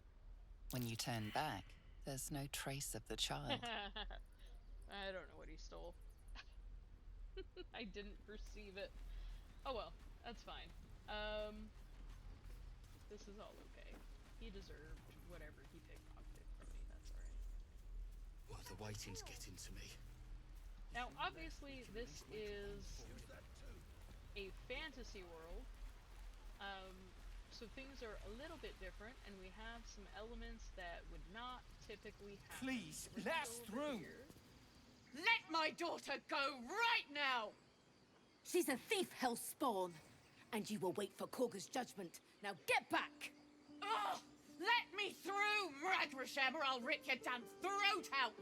When you turn back, there's no trace of the child. I don't know what he stole. I didn't perceive it. Oh well, that's fine. This is all okay. He deserved whatever he pickpocketed from me, that's alright. Well, the waiting's getting to me. Now, obviously, this is a fantasy world, so things are a little bit different, and we have some elements that would not typically happen. Please, We're let gonna us go over through. here. Let my daughter go right now! She's a thief, hellspawn. And you will wait for Korga's judgment. Now get back! Ugh! Let me through, Mragrasham, or I'll rip your damn throat out!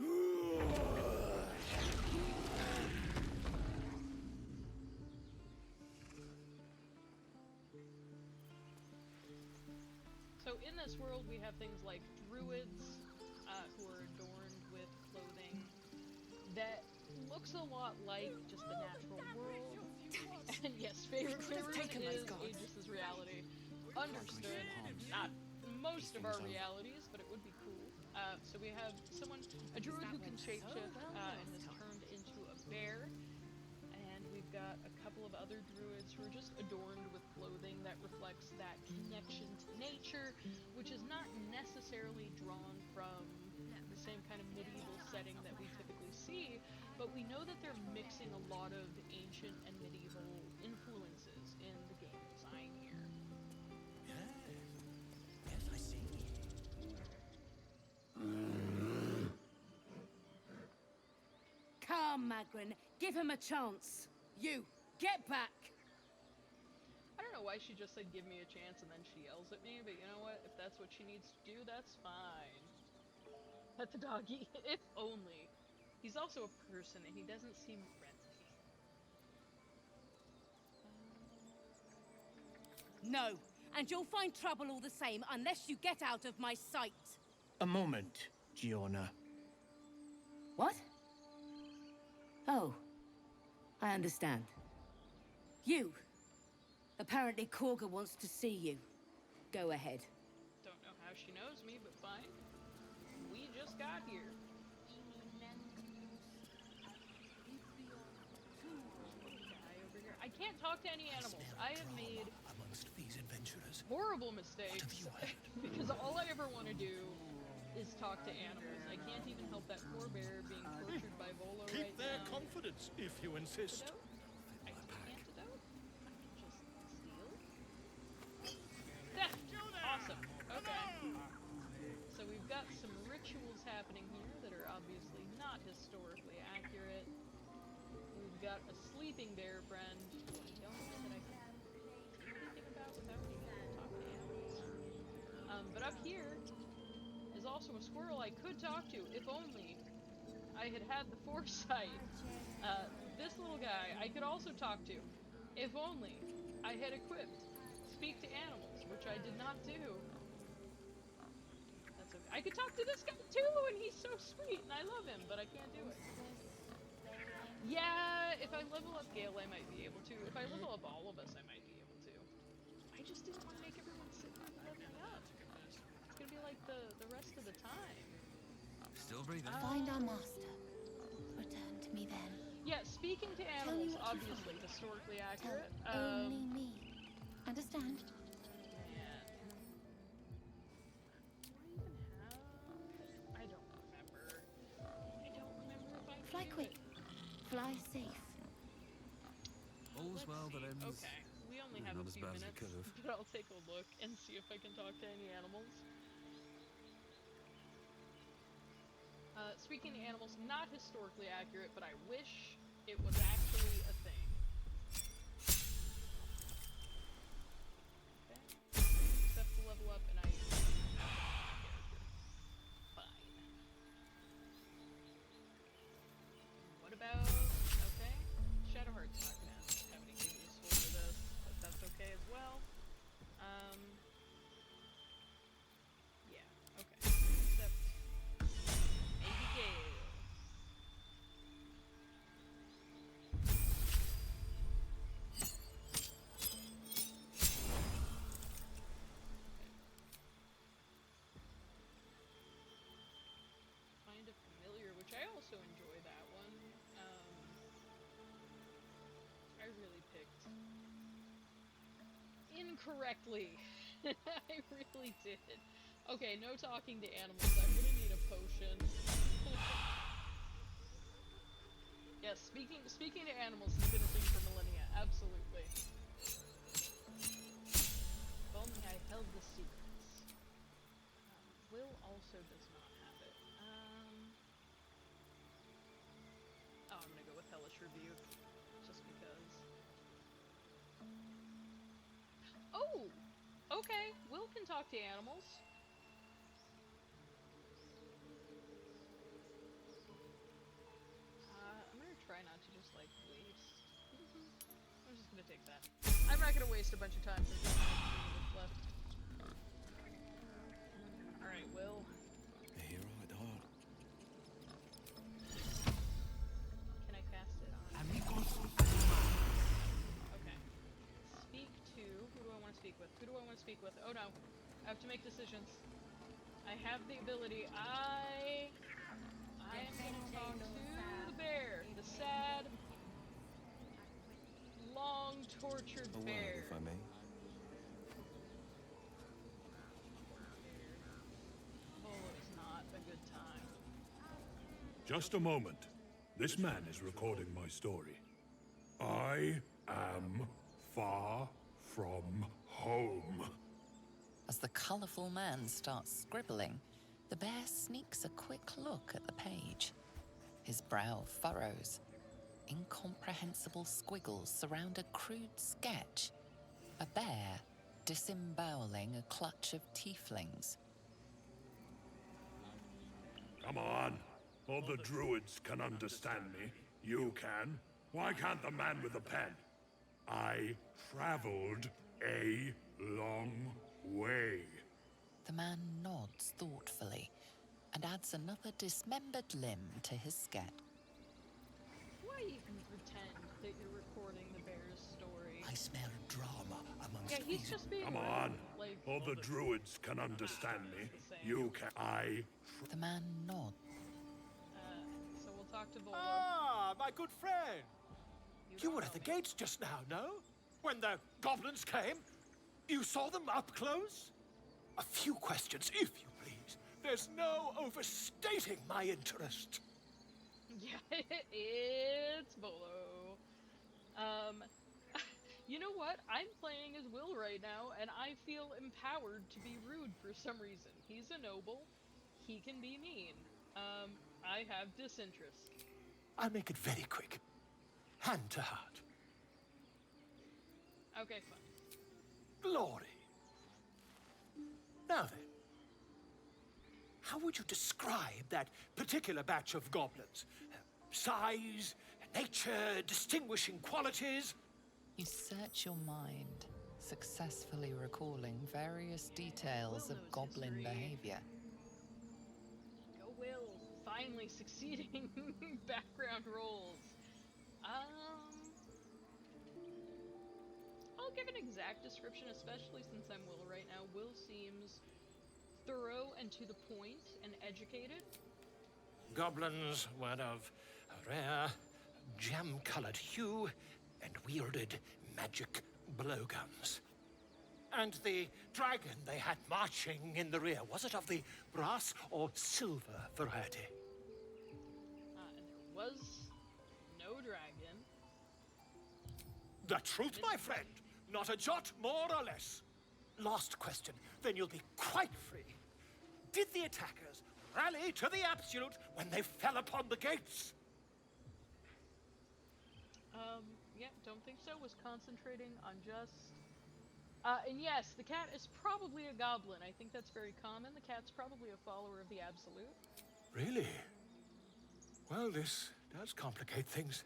So in this world, we have things like druids, who are adorned with clothing that looks a lot like just the natural world. And yes, favorite is Aegis' reality. Understood. Not most of our realities, but it would be cool. So we have a druid who can shapeshift, and is turned into a bear. And we've got a couple of other druids who are just adorned with clothing that reflects that connection to nature, which is not necessarily drawn from the same kind of medieval setting that we typically see, but we know that they're mixing a lot of ancient and medieval influences in the game design here. Yes, I see. Come, Magrin, give him a chance. You, get back! I don't know why she just said give me a chance and then she yells at me, but you know what? If that's what she needs to do, that's fine. Pet the doggy, if only. He's also a person and he doesn't seem friendly. No, and you'll find trouble all the same unless you get out of my sight. A moment, Giorna. What? Oh, I understand. You. Apparently Korga wants to see you. Go ahead. Don't know how she knows me, but fine. We just got here. Guy over here. I can't talk to any animals. I have made amongst these adventurers. Horrible mistakes because all I ever want to do is talk to animals. I can't even help that poor bear being tortured by Volo right now. Keep their confidence if you insist. I can antidote? I can just steal? Death! Awesome. Okay. So we've got some rituals happening here that are obviously not historically accurate. We've got a sleeping bear friend who I don't know that I can do anything about without being able to talk to animals. But up here is also a squirrel I could talk to, if only I had had the foresight. This little guy I could also talk to, if only I had equipped Speak to Animals, which I did not do. That's okay. I could talk to this guy too, and he's so sweet, and I love him, but I can't do it. Yeah, if I level up Gale, I might be able to. If I level up all of us, I might be able to. I just didn't want to make everyone sit there and level me up. It's gonna be like the rest of the time. Still breathing. Find our master. Return to me then. Yeah, speaking to animals, obviously historically accurate. Only me. Understand? Man. I don't remember. I don't remember if I Fly do quick. it. Fly safe. All's well that ends. Okay, we only have not a as few bad as it minutes, could have. but I'll take a look and see if I can talk to any animals. Speaking to animals, not historically accurate, but I wish it was actually a thing. Okay. Except to level up, and I fine. picked incorrectly. I really did. Okay, no talking to animals. I'm gonna need a potion. Yes, speaking to animals has been a thing for millennia. Absolutely. If only I held the secrets. Will also does not have it. Oh, I'm gonna go with Hellish Rebuke, just because. Oh! Okay, Will can talk to animals. I'm gonna try not to just, like, waste. I'm just gonna take that. I'm not gonna waste a bunch of time since there's only 3 minutes left. Alright, Will. Here I dart. Can I cast it on? Okay. Speak to... Who do I want to speak with? Who do I want to speak with? Oh no. I have to make decisions. I have the ability. I am gonna talk to the bear. The sad, long, tortured A word, bear. if I may. Bolo is not a good time. Just a moment. This man is recording my story. I am far from home. As the colourful man starts scribbling, the bear sneaks a quick look at the page. His brow furrows. Incomprehensible squiggles surround a crude sketch. A bear disemboweling a clutch of tieflings. Come on. All the druids can understand me. You can. Why can't the man with the pen? I traveled a long way. The man nods thoughtfully and adds another dismembered limb to his sketch. Why even pretend that you're recording the bear's story? I smell drama amongst Yeah, he's just being Come rude. on. Like, All the druids can understand me. You can. The man nods. So we'll talk to Volo. Ah, my good friend. You were at the gates just now, no? When the goblins came? You saw them up close? A few questions, if you please. There's no overstating my interest. Yeah, it's Volo. You know what? I'm playing as Will right now, and I feel empowered to be rude for some reason. He's a noble. He can be mean. I have disinterest. I'll make it very quick. Hand to heart. Okay, fine. Glory. Now then, how would you describe that particular batch of goblins? Size, nature, distinguishing qualities? You search your mind, successfully recalling various details of goblin behavior. Go Will. Finally succeeding background roles. I'll give an exact description, especially since I'm Will right now. Will seems thorough and to the point and educated. Goblins were of a rare, jam-colored hue and wielded magic blowguns. And the dragon they had marching in the rear, was it of the brass or silver variety? And there was no dragon. The truth, my friend. Not a jot more or less. Last question, then you'll be quite free. Did the attackers rally to the absolute when they fell upon the gates? Yeah, don't think so. Was concentrating on just... and yes, the cat is probably a goblin. I think that's very common. The cat's probably a follower of the Absolute. Really? Well, this does complicate things.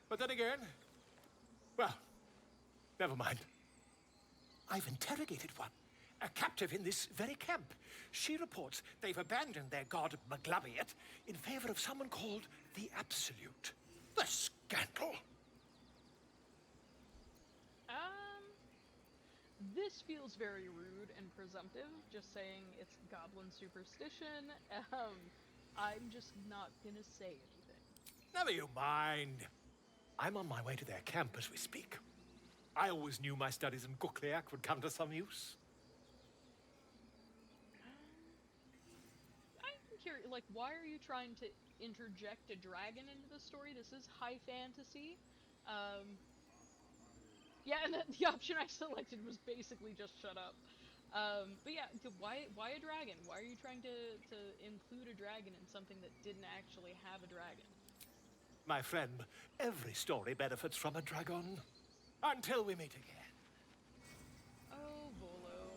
But then again, well, never mind. I've interrogated one, a captive in this very camp. She reports they've abandoned their god Maglabiet in favor of someone called the Absolute. The scandal! This feels very rude and presumptive, just saying it's goblin superstition. I'm just not gonna say anything. Never you mind. I'm on my way to their camp as we speak. I always knew my studies in Gukliak would come to some use. I'm curious, like, why are you trying to interject a dragon into the story? This is high fantasy. Yeah, and the option I selected was basically just shut up. But yeah, why a dragon? Why are you trying to include a dragon in something that didn't actually have a dragon? My friend, every story benefits from a dragon. Until we meet again. Oh, Volo,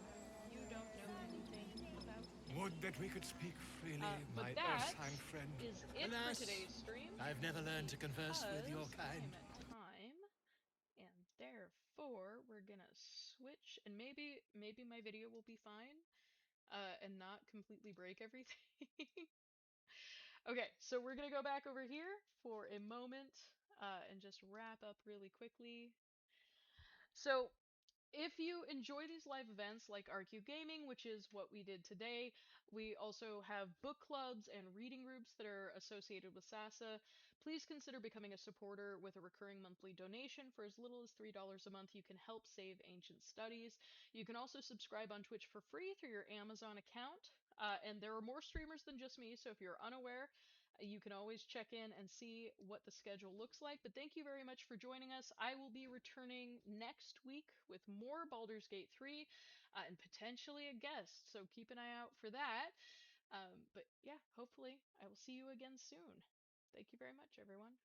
you don't know anything about Would that we anything. could speak freely, But my that Ursine friend. is it for Alas, today's stream. I've never learned to converse with your Because I am kind. at time, and therefore we're gonna switch, and maybe my video will be fine, and not completely break everything. Okay, so we're gonna go back over here for a moment, and just wrap up really quickly. So if you enjoy these live events like RQ Gaming, which is what we did today, we also have book clubs and reading groups that are associated with SASA. Please consider becoming a supporter with a recurring monthly donation. For as little as $3 a month, you can help save ancient studies. You can also subscribe on Twitch for free through your Amazon account. And there are more streamers than just me, so if you're unaware, you can always check in and see what the schedule looks like. But thank you very much for joining us. I will be returning next week with more Baldur's Gate 3 and potentially a guest, so keep an eye out for that. But yeah, hopefully I will see you again soon. Thank you very much, everyone.